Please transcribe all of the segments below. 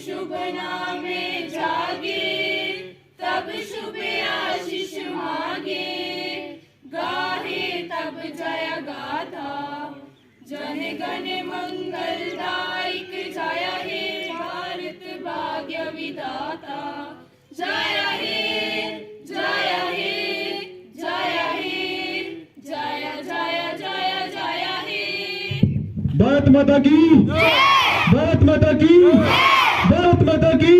शुभ नामे जागे, तब शुभ आशीष मांगे, गाहे तब जय गाथा, जन गण मंगलदायक जय हे भारत भाग्य विधाता, जय हे जय हे जय हे जय जय जय जय हे। भारत माता की, भारत माता की, भारत माता की।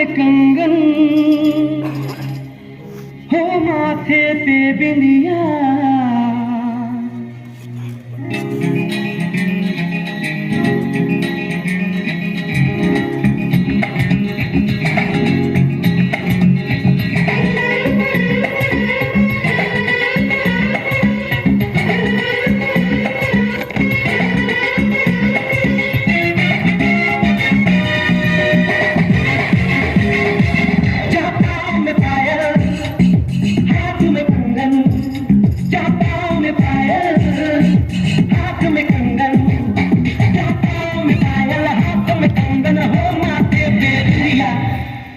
कंगन हो माथे पे बिंदिया,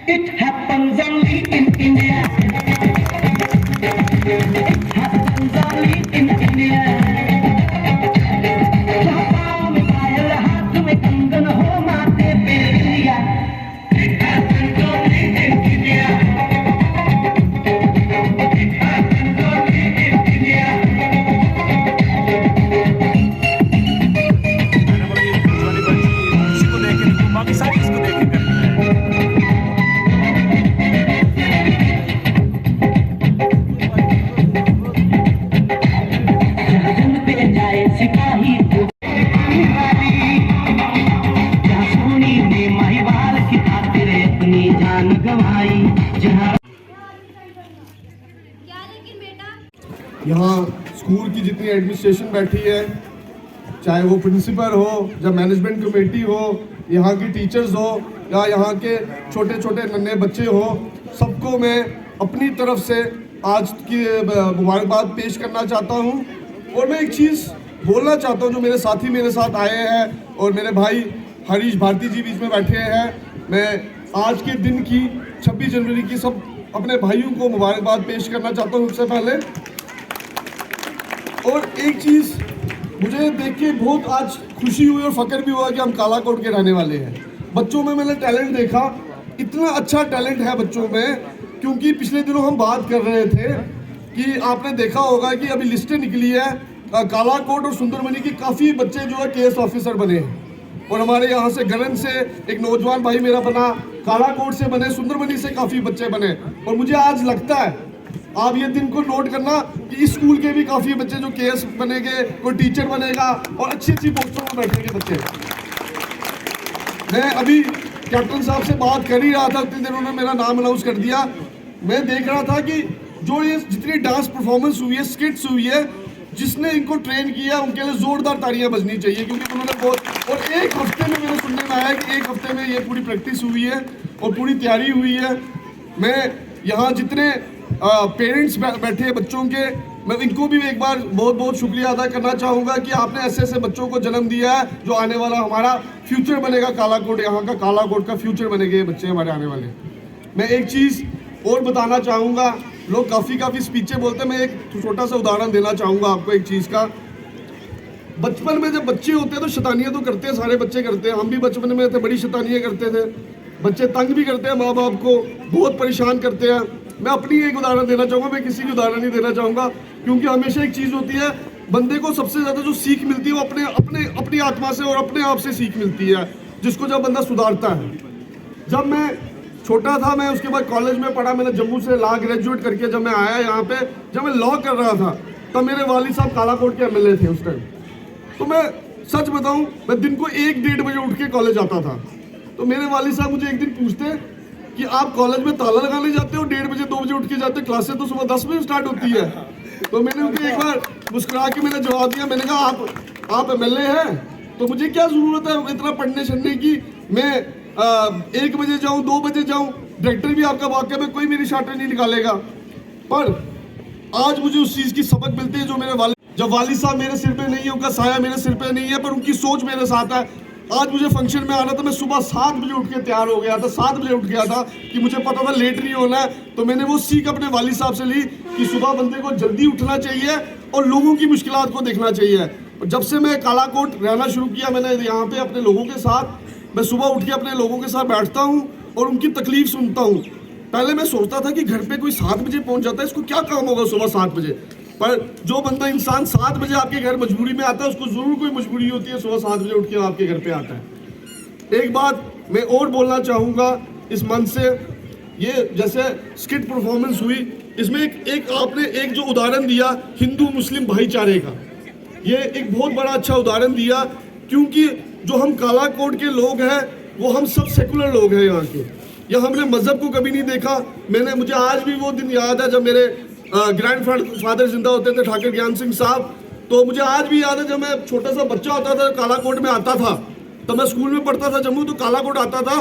it happens only in India. It happens only in India. पाँव में पायल, हाथ में कंगन, हो माथे पे बिंदिया। It happens only in India. It happens only in India. इसको देखे बाकी सारी इसको देखे करते हैं। सिपाही जहाँ सोनी ने महिवाल की खातिर अपनी जान गंवाई, जहाँ यहाँ स्कूल की जितनी एडमिनिस्ट्रेशन बैठी है, चाहे वो प्रिंसिपल हो या मैनेजमेंट कमेटी हो, यहाँ की टीचर्स हो या यहाँ के छोटे छोटे नन्हे बच्चे हो, सबको मैं अपनी तरफ से आज की मुबारकबाद पेश करना चाहता हूँ। और मैं एक चीज़ बोलना चाहता हूँ, जो मेरे साथी मेरे साथ आए हैं और मेरे भाई हरीश भारती जी बीच में बैठे हैं, मैं आज के दिन की 26 जनवरी की सब अपने भाइयों को मुबारकबाद पेश करना चाहता हूँ सबसे पहले। और एक चीज़ मुझे देख के बहुत आज खुशी हुई और फ़ख्र भी हुआ कि हम कालाकोट के रहने वाले हैं। बच्चों में मैंने टैलेंट देखा, इतना अच्छा टैलेंट है बच्चों में, क्योंकि पिछले दिनों हम बात कर रहे थे कि आपने देखा होगा कि अभी लिस्टें निकली है, कालाकोट और सुंदरबनी की काफ़ी बच्चे जो है केएस ऑफिसर बने हैं। और हमारे यहाँ से गलन से एक नौजवान भाई मेरा बना, कालाकोट से बने, सुंदरबनी से काफ़ी बच्चे बने। और मुझे आज लगता है, आप ये दिन को नोट करना कि इस स्कूल के भी काफ़ी बच्चे जो केएस बनेंगे, कोई टीचर बनेगा और अच्छी अच्छी पोस्टों में बैठेंगे बच्चे। मैं अभी कैप्टन साहब से बात कर ही रहा था, उतनी देर उन्होंने मेरा नाम अनाउंस कर दिया। मैं देख रहा था कि जो ये जितनी डांस परफॉर्मेंस हुई है, स्किट्स हुई है, जिसने इनको ट्रेन किया उनके लिए जोरदार तालियां बजनी चाहिए, क्योंकि उन्होंने बहुत, और एक हफ्ते में मेरे सुनने में आया कि एक हफ्ते में ये पूरी प्रैक्टिस हुई है और पूरी तैयारी हुई है। मैं यहाँ जितने पेरेंट्स बैठे हैं बच्चों के, मैं इनको भी एक बार बहुत बहुत शुक्रिया अदा करना चाहूँगा कि आपने ऐसे ऐसे बच्चों को जन्म दिया है जो आने वाला हमारा फ्यूचर बनेगा। कालाकोट, यहाँ का कालाकोट का फ्यूचर बनेंगे ये बच्चे हमारे आने वाले। मैं एक चीज़ और बताना चाहूँगा, लोग काफ़ी स्पीचें बोलते हैं, मैं एक छोटा सा उदाहरण देना चाहूँगा आपको एक चीज़ का। बचपन में जब बच्चे होते हैं तो शैतानियाँ तो करते हैं, सारे बच्चे करते हैं, हम भी बचपन में थे, बड़ी शैतानियाँ करते थे। बच्चे तंग भी करते हैं माँ बाप को, बहुत परेशान करते हैं। मैं अपनी एक उदाहरण देना चाहूँगा, मैं किसी की उदाहरण नहीं देना चाहूँगा, क्योंकि हमेशा एक चीज़ होती है, बंदे को सबसे ज़्यादा जो सीख मिलती है वो अपनी आत्मा से और अपने आप से सीख मिलती है, जिसको जब बंदा सुधारता है। जब मैं छोटा था, मैं उसके बाद कॉलेज में पढ़ा, मैंने जम्मू से लॉ ग्रेजुएट करके जब मैं आया यहाँ पे, जब मैं लॉ कर रहा था तब मेरे वालिद साहब कालाकोट के एमएलए थे उस टाइम। तो मैं सच बताऊँ, मैं दिन को 1-1:30 बजे उठ के कॉलेज आता था। तो मेरे वालिद साहब मुझे एक दिन पूछते कि आप कॉलेज में ताला लगाने जाते हो, 1:30 बजे 2 बजे उठ के जाते हो, क्लासेस तो सुबह 10 बजे स्टार्ट होती है। तो मैंने उनको एक बार मुस्कुरा के मैंने जवाब दिया, मैंने कहा आप एमएलए हैं तो मुझे क्या ज़रूरत है इतना पढ़ने छढ़ने की, मैं 1 बजे जाऊँ 2 बजे जाऊँ, डायरेक्टर भी आपका वाकई में कोई मेरी शाटर नहीं निकालेगा। पर आज मुझे उस चीज़ की सबक मिलती है जो मेरे जब वालिद साहब मेरे सिर पे नहीं है, उनका साया मेरे सिर पे नहीं है, पर उनकी सोच मेरे साथ है। आज मुझे फंक्शन में आना था, मैं सुबह 7 बजे उठ के तैयार हो गया था, 7 बजे उठ गया था कि मुझे पता था लेट नहीं होना है। तो मैंने वो सीख अपने वालिद साहब से ली कि सुबह बंदे को जल्दी उठना चाहिए और लोगों की मुश्किलात को देखना चाहिए। और जब से मैं कालाकोट रहना शुरू किया, मैंने यहाँ पे अपने लोगों के साथ, मैं सुबह उठ के अपने लोगों के साथ बैठता हूँ और उनकी तकलीफ सुनता हूँ। पहले मैं सोचता था कि घर पे कोई 7 बजे पहुँच जाता है, इसको क्या काम होगा सुबह 7 बजे। पर जो बंदा इंसान 7 बजे आपके घर मजबूरी में आता है, उसको ज़रूर कोई मजबूरी होती है, सुबह 7 बजे उठ के आपके घर पे आता है। एक बात मैं और बोलना चाहूँगा इस मंच से, ये जैसे स्किट परफॉर्मेंस हुई, इसमें एक आपने एक जो उदाहरण दिया हिंदू मुस्लिम भाईचारे का, ये एक बहुत बड़ा अच्छा उदाहरण दिया, क्योंकि जो हम कालाकोट के लोग हैं वो हम सब सेकुलर लोग हैं यहाँ के, या हमने मज़हब को कभी नहीं देखा। मुझे आज भी वो दिन याद है जब मेरे ग्रैंड फादर जिंदा होते थे, ठाकुर ज्ञान सिंह साहब। तो मुझे आज भी याद है जब मैं छोटा सा बच्चा होता था, कालाकोट में आता था, तो मैं स्कूल में पढ़ता था जम्मू, तो कालाकोट आता था,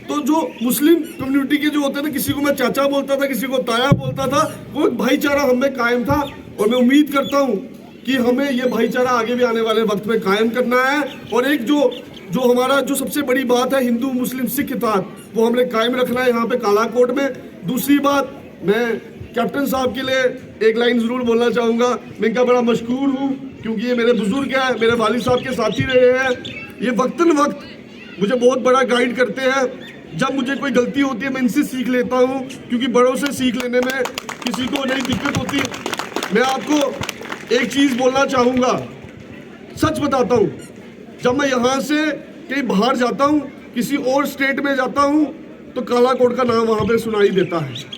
तो जो मुस्लिम कम्युनिटी के जो होते हैं ना, किसी को मैं चाचा बोलता था, किसी को ताया बोलता था, वो एक भाईचारा हमें कायम था। और मैं उम्मीद करता हूँ कि हमें ये भाईचारा आगे भी आने वाले वक्त में कायम करना है। और एक जो हमारा जो सबसे बड़ी बात है हिंदू मुस्लिम सिख इत्तेहाद, वो हमने कायम रखना है यहाँ पे कालाकोट में। दूसरी बात, मैं कैप्टन साहब के लिए एक लाइन ज़रूर बोलना चाहूँगा। मैं इनका बड़ा मशकूर हूँ क्योंकि ये मेरे बुजुर्ग हैं, मेरे वालिद साहब के साथी रहे हैं। ये वक्तन वक्त मुझे बहुत बड़ा गाइड करते हैं। जब मुझे कोई गलती होती है मैं इनसे सीख लेता हूँ, क्योंकि बड़ों से सीख लेने में किसी को नहीं दिक्कत होती। मैं आपको एक चीज़ बोलना चाहूँगा, सच बताता हूँ, जब मैं यहाँ से कहीं बाहर जाता हूँ, किसी और स्टेट में जाता हूँ, तो कालाकोट का नाम वहाँ पे सुनाई देता है।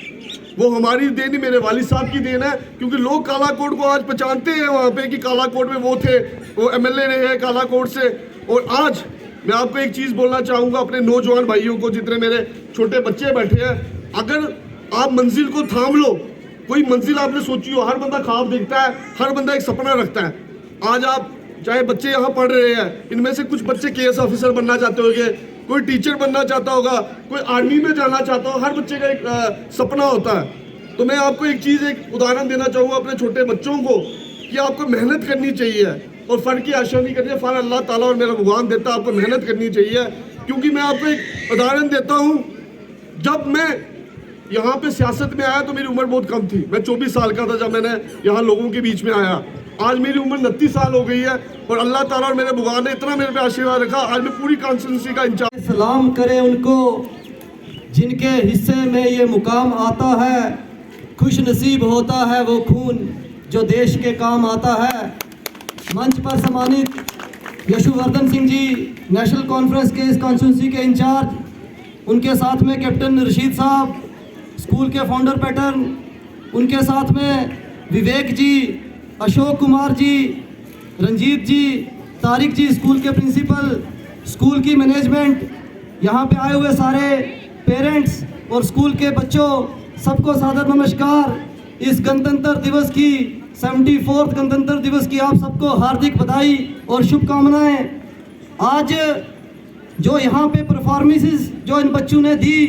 वो हमारी देन नहीं, मेरे वालिद साहब की देन है, क्योंकि लोग कालाकोट को आज पहचानते हैं वहाँ पे कि कालाकोट में वो थे, वो एमएलए रहे हैं कालाकोट से। और आज मैं आपको एक चीज़ बोलना चाहूँगा अपने नौजवान भाइयों को, जितने मेरे छोटे बच्चे बैठे हैं, अगर आप मंजिल को थाम लो, कोई मंजिल आपने सोची हो, हर बंदा ख्वाब देखता है, हर बंदा एक सपना रखता है। आज आप चाहे बच्चे यहाँ पढ़ रहे हैं, इनमें से कुछ बच्चे केएस ऑफिसर बनना चाहते होंगे, कोई टीचर बनना चाहता होगा, कोई आर्मी में जाना चाहता हो, हर बच्चे का एक सपना होता है। तो मैं आपको एक चीज़, एक उदाहरण देना चाहूँगा अपने छोटे बच्चों को, कि आपको मेहनत करनी चाहिए और फल की आशा नहीं करनी है। फल अल्लाह ताला और मेरा भगवान देता है, आपको मेहनत करनी चाहिए। क्योंकि मैं आपको एक उदाहरण देता हूँ, जब मैं यहाँ पे सियासत में आया तो मेरी उम्र बहुत कम थी, मैं 24 साल का था जब मैंने यहाँ लोगों के बीच में आया। आज मेरी उम्र 29 साल हो गई है और अल्लाह ताला और मेरे भगवान ने इतना मेरे पे आशीर्वाद रखा, आज मैं पूरी कॉन्स्टिट्यूंसी का इंचार्ज। सलाम करें उनको जिनके हिस्से में ये मुकाम आता है, खुश नसीब होता है वो खून जो देश के काम आता है। मंच पर सम्मानित यशुवर्धन सिंह जी, नेशनल कॉन्फ्रेंस के इस कॉन्स्टिट्यूंसी के इंचार्ज, उनके साथ में कैप्टन रशीद साहब, स्कूल के फाउंडर पैटर्न, उनके साथ में विवेक जी, अशोक कुमार जी, रंजीत जी, तारिक जी, स्कूल के प्रिंसिपल, स्कूल की मैनेजमेंट, यहाँ पे आए हुए सारे पेरेंट्स और स्कूल के बच्चों, सबको सादर नमस्कार। इस गणतंत्र दिवस की 74th गणतंत्र दिवस की आप सबको हार्दिक बधाई और शुभकामनाएं। आज जो यहाँ पे परफॉर्मेंसेस जो इन बच्चों ने दी,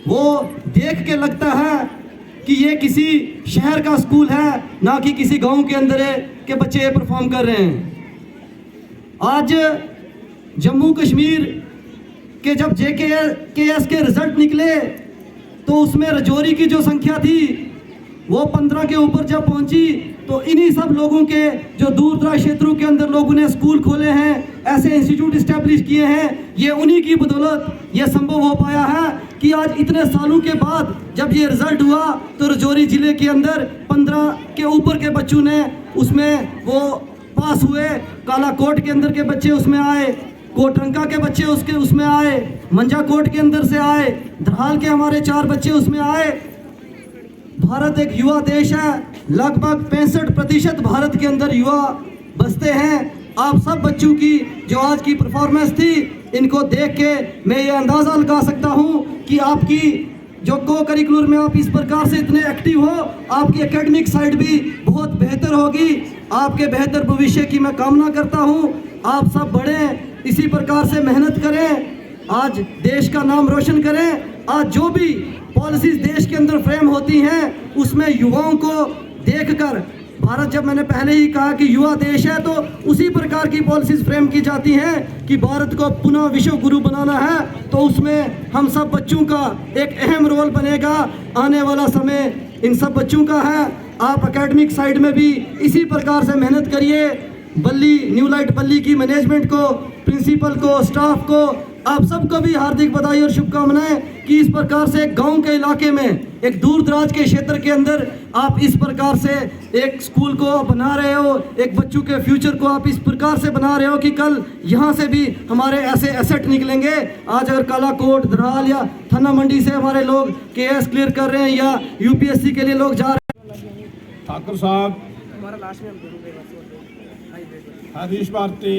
वो देख के लगता है कि ये किसी शहर का स्कूल है, ना कि किसी गांव के अंदर के बच्चे ये परफॉर्म कर रहे हैं। आज जम्मू कश्मीर के जब JKS के रिजल्ट निकले तो उसमें राजौरी की जो संख्या थी वो 15 के ऊपर जब पहुंची, तो इन्हीं सब लोगों के जो दूर दराज क्षेत्रों के अंदर लोगों ने स्कूल खोले हैं, ऐसे इंस्टीट्यूट इस्टेब्लिश किए हैं, ये उन्हीं की बदौलत ये संभव हो पाया है कि आज इतने सालों के बाद जब ये रिजल्ट हुआ तो राजौरी जिले के अंदर 15 के ऊपर के बच्चों ने उसमें वो पास हुए। कालाकोट के अंदर के बच्चे उसमें आए, कोटरंका के बच्चे उसमें आए, मंजाकोट के अंदर से आए, धराल के हमारे 4 बच्चे उसमें आए। भारत एक युवा देश है, लगभग 65% भारत के अंदर युवा बसते हैं। आप सब बच्चों की जो आज की परफॉर्मेंस थी, इनको देख के मैं ये अंदाज़ा लगा सकता हूँ कि आपकी जो को करिकुलर में आप इस प्रकार से इतने एक्टिव हो, आपकी एकेडमिक साइड भी बहुत बेहतर होगी। आपके बेहतर भविष्य की मैं कामना करता हूँ। आप सब बढ़ें, इसी प्रकार से मेहनत करें, आज देश का नाम रोशन करें। आज जो भी पॉलिसीज देश के अंदर फ्रेम होती हैं, उसमें युवाओं को देखकर, भारत जब मैंने पहले ही कहा कि युवा देश है, तो उसी प्रकार की पॉलिसीज फ्रेम की जाती हैं कि भारत को पुनः विश्व गुरु बनाना है, तो उसमें हम सब बच्चों का एक अहम रोल बनेगा। आने वाला समय इन सब बच्चों का है। आप एकेडमिक साइड में भी इसी प्रकार से मेहनत करिए। बल्ली न्यू लाइट बल्ली की मैनेजमेंट को, प्रिंसिपल को, स्टाफ को, आप सबको भी हार्दिक बधाई और शुभकामनाएं कि इस प्रकार से गांव के इलाके में, एक दूर दराज के क्षेत्र के अंदर आप इस प्रकार से एक स्कूल को बना रहे हो, एक बच्चों के फ्यूचर को आप इस प्रकार से बना रहे हो कि कल यहाँ से भी हमारे ऐसे एसेट निकलेंगे। आज अगर कालाकोट, धराल या थाना मंडी से हमारे लोग KS क्लियर कर रहे हैं या UPSC के लिए लोग जा रहे हैं। ठाकुर साहब, हरीश भारती,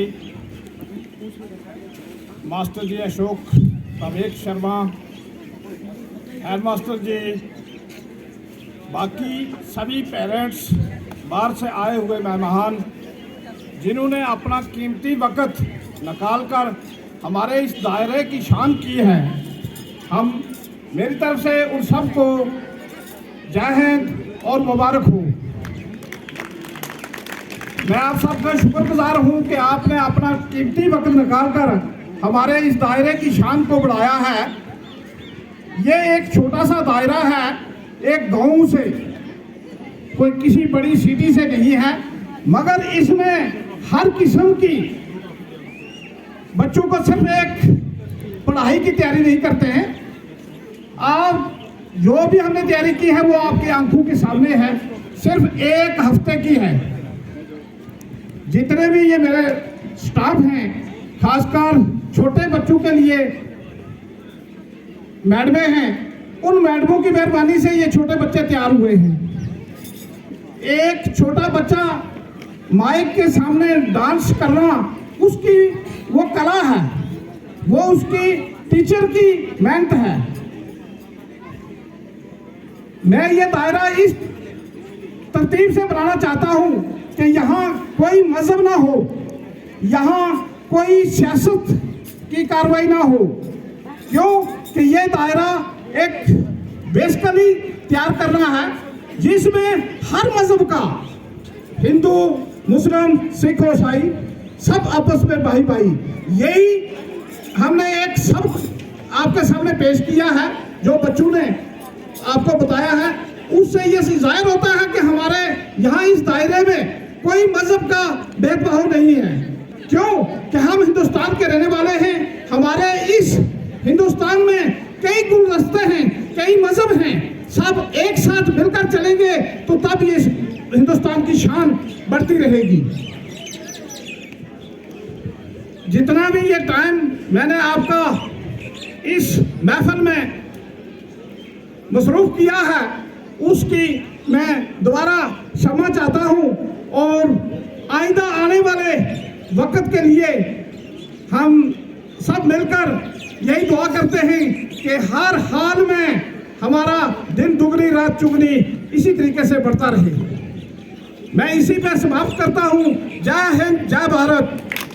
मास्टर जी अशोक प्रवेश शर्मा, हेड मास्टर जी, बाकी सभी पेरेंट्स, बाहर से आए हुए मेहमान, जिन्होंने अपना कीमती वक्त निकाल कर हमारे इस दायरे की शान की है, हम मेरी तरफ से उन सबको जय हिंद और मुबारक हो। मैं आप सबका शुक्रगुजार हूँ कि आपने अपना कीमती वक्त निकाल कर हमारे इस दायरे की शान को बढ़ाया है। ये एक छोटा सा दायरा है, एक गांव से, कोई किसी बड़ी सिटी से नहीं है, मगर इसमें हर किस्म की बच्चों को सिर्फ एक पढ़ाई की तैयारी नहीं करते हैं। आप जो भी हमने तैयारी की है वो आपकी आंखों के सामने है, सिर्फ 1 हफ्ते की है। जितने भी ये मेरे स्टाफ हैं, खासकर छोटे बच्चों के लिए मैडमें हैं, उन मैडमों की मेहरबानी से ये छोटे बच्चे तैयार हुए हैं। एक छोटा बच्चा माइक के सामने डांस करना उसकी वो कला है, वो उसकी टीचर की मेहनत है। मैं ये दायरा इस तरतीब से बनाना चाहता हूं कि यहाँ कोई मजहब ना हो, यहाँ कोई सियासत की कार्रवाई ना हो। क्यों कि ये दायरा एक बेसिकली तैयार करना है जिसमें हर मजहब का, हिंदू, मुस्लिम, सिख, ईसाई, सब आपस में भाई भाई, यही हमने एक सब आपके सामने पेश किया है। जो बच्चों ने आपको बताया है उससे ये जाहिर होता है कि हमारे यहाँ इस दायरे में कोई मजहब का भेदभाव नहीं है। क्यों कि हम हिंदुस्तान के रहने वाले हैं, हमारे इस हिंदुस्तान में कई गुलदस्ते हैं, कई मजहब हैं, सब एक साथ मिलकर चलेंगे तो तब ये हिंदुस्तान की शान बढ़ती रहेगी। जितना भी ये टाइम मैंने आपका इस महफिल में मसरूफ किया है उसकी मैं दोबारा क्षमा चाहता हूं और आइंदा आने वाले वक्त के लिए हम सब मिलकर यही दुआ करते हैं कि हर हाल में हमारा दिन दुगनी रात चुगनी इसी तरीके से बढ़ता रहे। मैं इसी पे समाप्त करता हूँ। जय हिंद, जय भारत।